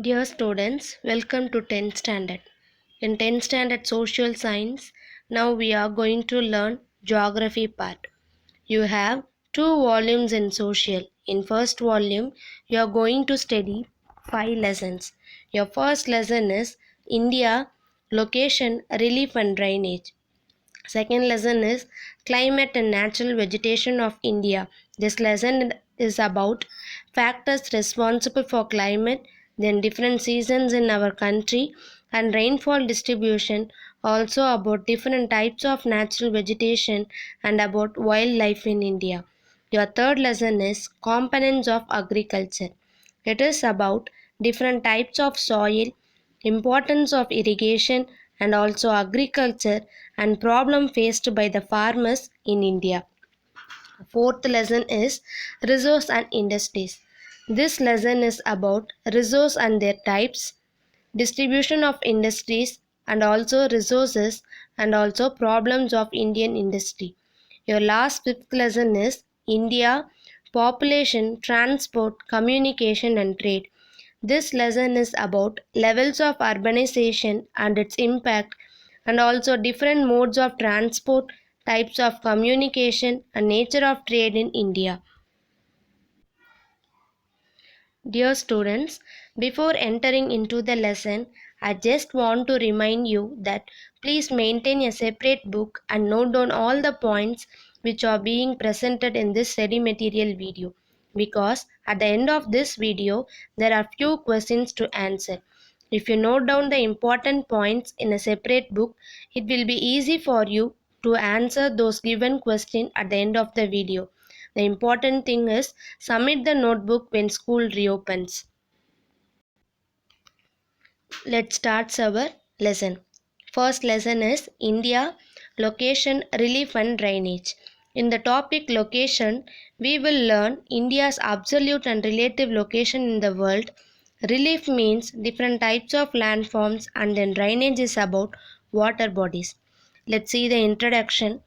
Dear students, welcome to 10th standard. In 10th standard social science, now we are going to learn geography part. You have two volumes in social. In first volume, you are going to study 5 lessons. Your first lesson is India, location, relief and drainage. Second lesson is climate and natural vegetation of India. This lesson is about factors responsible for climate, then different seasons in our country, and rainfall distribution, also about different types of natural vegetation and about wildlife in India. Your third lesson is components of agriculture. It is about different types of soil, importance of irrigation and also agriculture and problem faced by the farmers in India. Fourth lesson is resource and industries. This lesson is about resource and their types, distribution of industries and also resources and also problems of Indian industry. Your last fifth lesson is India, population, transport, communication and trade. This lesson is about levels of urbanization and its impact and also different modes of transport, types of communication and nature of trade in India. Dear students, before entering into the lesson, I just want to remind you that please maintain a separate book and note down all the points which are being presented in this study material video, because at the end of this video there are few questions to answer. If you note down the important points in a separate book, it will be easy for you to answer those given questions at the end of the video. The important thing is submit the notebook when school reopens. Let's start our lesson. First lesson is India, location, relief and drainage. In the topic location, we will learn India's absolute and relative location in the world. Relief means different types of landforms and then drainage is about water bodies. Let's see the introduction.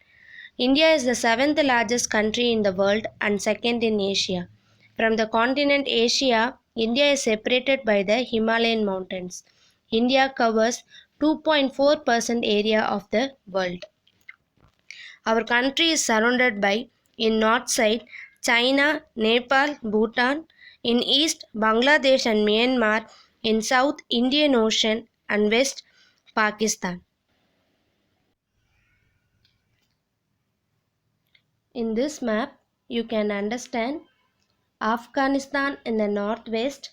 India is the seventh largest country in the world and second in Asia. From the continent Asia, India is separated by the Himalayan mountains. India covers 2.4% area of the world. Our country is surrounded by, in north side, China, Nepal, Bhutan, in east, Bangladesh and Myanmar, in south, Indian Ocean and west, Pakistan. In this map, you can understand Afghanistan in the northwest,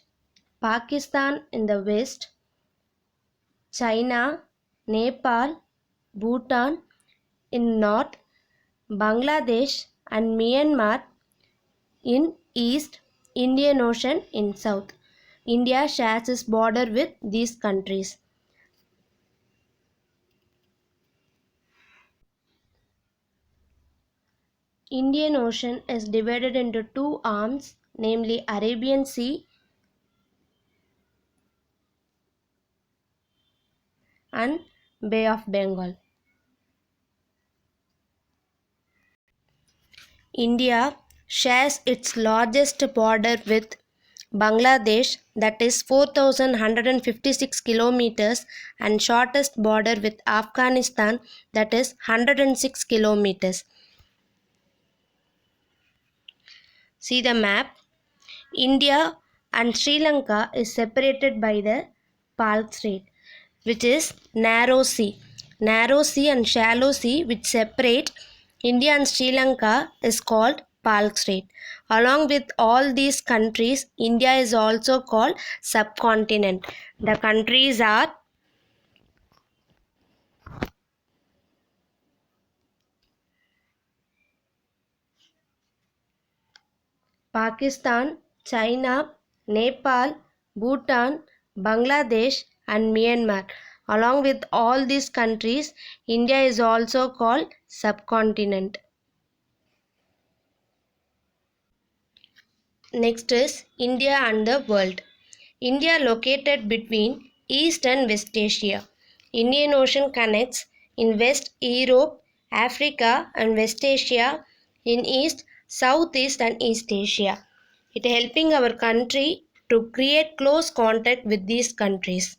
Pakistan in the west, China, Nepal, Bhutan in north, Bangladesh and Myanmar in east, Indian Ocean in south. India shares its border with these countries. Indian Ocean is divided into two arms, namely Arabian Sea and Bay of Bengal. India shares its largest border with Bangladesh, that is 4,156 kilometers, and shortest border with Afghanistan, that is 106 kilometers. See the map. India and Sri Lanka is separated by the Palk Strait, which is narrow sea. Narrow sea and shallow sea which separate India and Sri Lanka is called Palk Strait. Along with all these countries, India is also called subcontinent. The countries are Pakistan, China, Nepal, Bhutan, Bangladesh and Myanmar. Along with all these countries, India is also called subcontinent. Next is India and the world. India located between East and West Asia. Indian Ocean connects in West Europe, Africa and West Asia, in East, Southeast and East Asia. It helping our country to create close contact with these countries.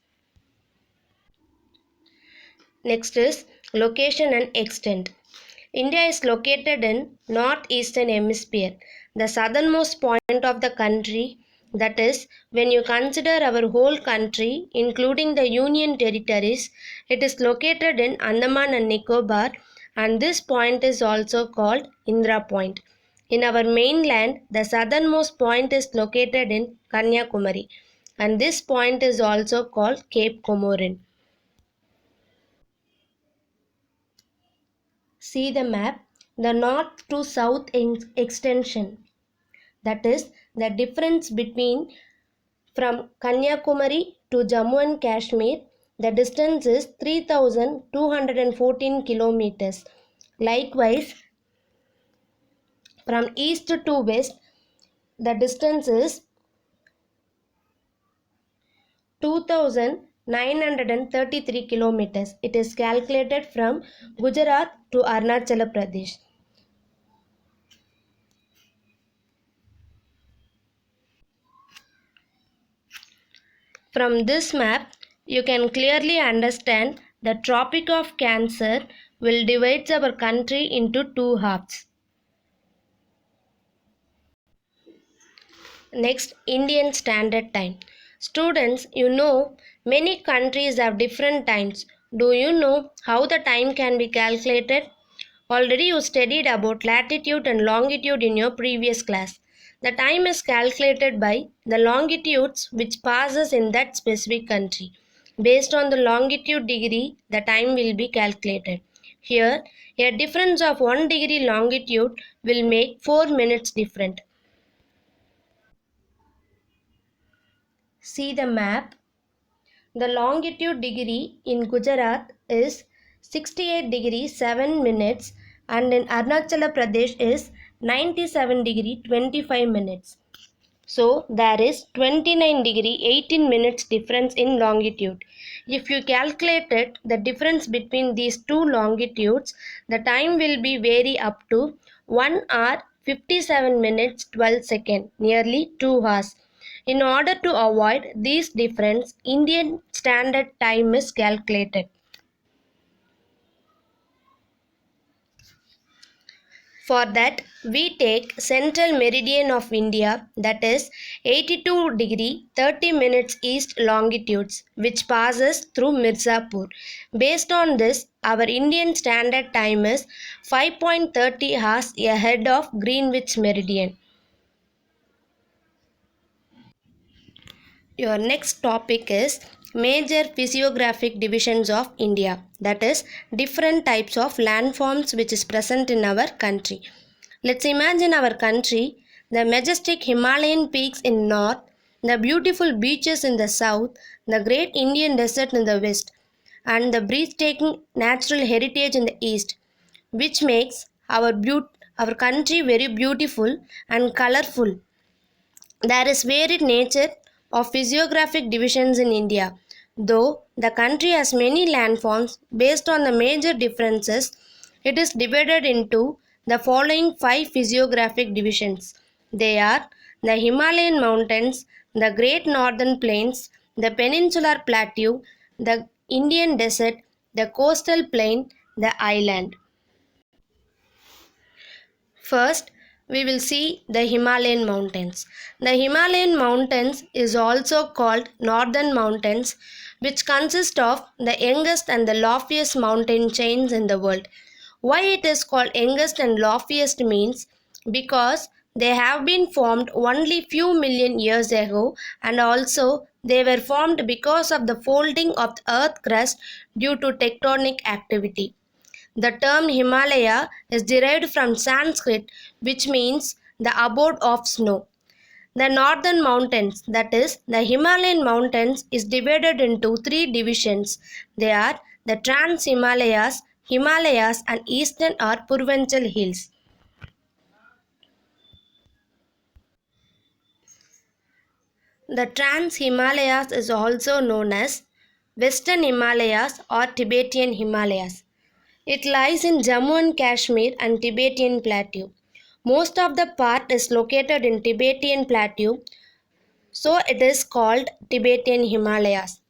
Next is location and extent. India is located in northeastern hemisphere, the southernmost point of the country. That is, when you consider our whole country, including the Union territories, it is located in Andaman and Nicobar, and this point is also called Indra Point. In our mainland, the southernmost point is located in Kanyakumari, and this point is also called Cape Comorin. See the map, the north to south extension. That is the difference between from Kanyakumari to Jammu and Kashmir. The distance is 3214 kilometers. Likewise, from east to west, the distance is 2933 kilometers. It is calculated from Gujarat to Arunachal Pradesh. From this map, you can clearly understand the Tropic of Cancer will divide our country into two halves. Next, Indian Standard Time. Students, you know many countries have different times. Do you know how the time can be calculated? Already you studied about latitude and longitude in your previous class. The time is calculated by the longitudes which passes in that specific country. Based on the longitude degree, the time will be calculated. Here, a difference of 1 degree longitude will make 4 minutes different. See the map. The longitude degree in Gujarat is 68 degrees 7 minutes and in Arunachal Pradesh is 97 degree 25 minutes. So there is 29 degree 18 minutes difference in longitude. If you calculated the difference between these two longitudes, the time will be vary up to 1 hour 57 minutes 12 seconds, nearly 2 hours. In order to avoid this difference, Indian Standard Time is calculated. For that, we take central meridian of India, that is 82 degree 30 minutes east longitudes, which passes through Mirzapur. Based on this, our Indian Standard Time is 5.30 hours ahead of Greenwich meridian. Your next topic is major physiographic divisions of India, that is different types of landforms which is present in our country. Let's imagine our country, the majestic Himalayan peaks in north, the beautiful beaches in the south, the great Indian desert in the west, and the breathtaking natural heritage in the east, which makes our country very beautiful and colorful. There is varied nature of physiographic divisions in India. Though the country has many landforms, based on the major differences, it is divided into the following 5 physiographic divisions. They are the Himalayan mountains, the Great Northern Plains, the Peninsular Plateau, the Indian Desert, the Coastal Plain, the Island. First, we will see the Himalayan mountains. The Himalayan mountains is also called Northern Mountains, which consist of the youngest and the loftiest mountain chains in the world. Why it is called youngest and loftiest means because they have been formed only few million years ago, and also they were formed because of the folding of the earth crust due to tectonic activity. The term Himalaya is derived from Sanskrit, which means the abode of snow. The northern mountains, that is, the Himalayan mountains, is divided into 3 divisions. They are the Trans Himalayas, Himalayas, and Eastern or Purvanchal Hills. The Trans Himalayas is also known as Western Himalayas or Tibetan Himalayas. It lies in Jammu and Kashmir and Tibetan Plateau. Most of the part is located in Tibetan Plateau. So it is called Tibetan Himalayas.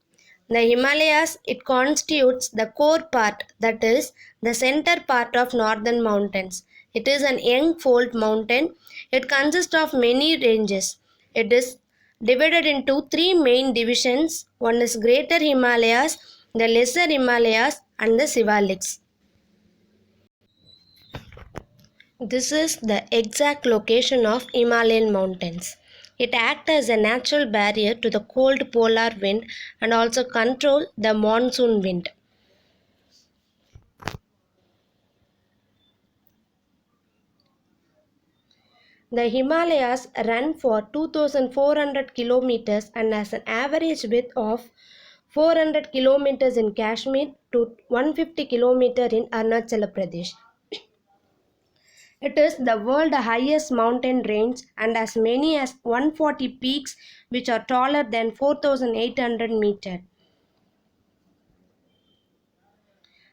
The Himalayas, it constitutes the core part, that is the center part of northern mountains. It is an young fold mountain. It consists of many ranges. It is divided into three main divisions. One is Greater Himalayas, the Lesser Himalayas, and the Sivaliks. This is the exact location of Himalayan mountains. It acts as a natural barrier to the cold polar wind and also control the monsoon wind. The Himalayas run for 2400 kilometers and has an average width of 400 kilometers in Kashmir to 150 kilometers in Arunachal Pradesh. It is the world's highest mountain range and as many as 140 peaks which are taller than 4800 meters.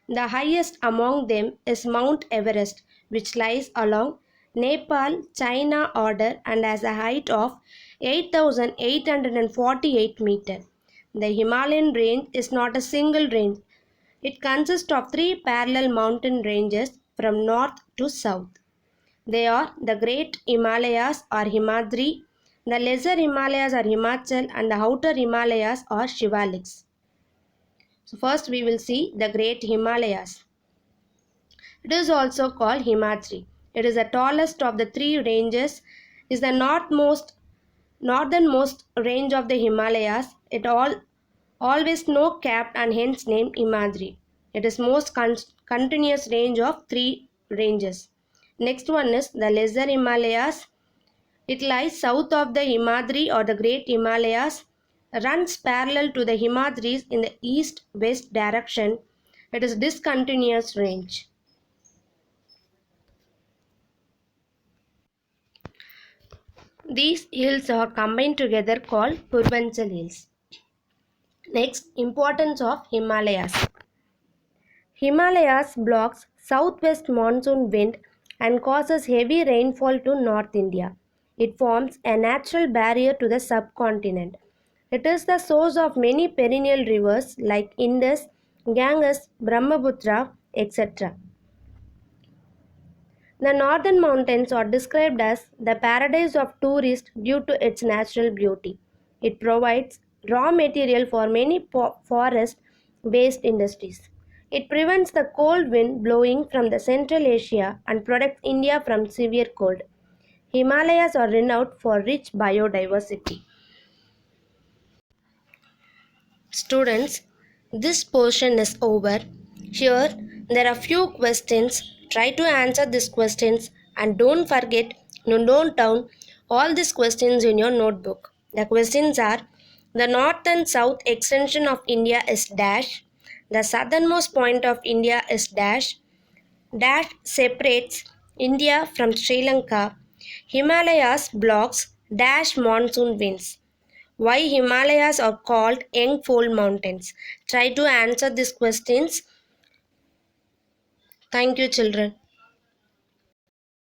The highest among them is Mount Everest, which lies along Nepal-China border and has a height of 8,848 meters. The Himalayan range is not a single range. It consists of three parallel mountain ranges from north to south. They are the Great Himalayas or Himadri, the Lesser Himalayas or Himachal, and the Outer Himalayas or Shivaliks. So first we will see the Great Himalayas. It is also called Himadri. It is the tallest of the three ranges, is the northernmost range of the Himalayas. It always snow-capped and hence named Himadri. It is most continuous range of three ranges. Next one is the Lesser Himalayas. It lies south of the Himadri or the Great Himalayas, runs parallel to the Himadris in the east-west direction. It is discontinuous range. These hills are combined together called Purvanchal Hills. Next, importance of Himalayas. Himalayas blocks southwest monsoon wind and causes heavy rainfall to North India. It forms a natural barrier to the subcontinent. It is the source of many perennial rivers like Indus, Ganges, Brahmaputra, etc. The northern mountains are described as the paradise of tourists due to its natural beauty. It provides raw material for many forest-based industries. It prevents the cold wind blowing from the Central Asia and protects India from severe cold. Himalayas are renowned for rich biodiversity. Students, this portion is over. Here, there are few questions. Try to answer these questions and don't forget to note down all these questions in your notebook. The questions are: the north and south extension of India is dash. The southernmost point of India is dash. Dash separates India from Sri Lanka. Himalayas blocks dash monsoon winds. Why Himalayas are called young fold mountains? Try to answer these questions. Thank you, children.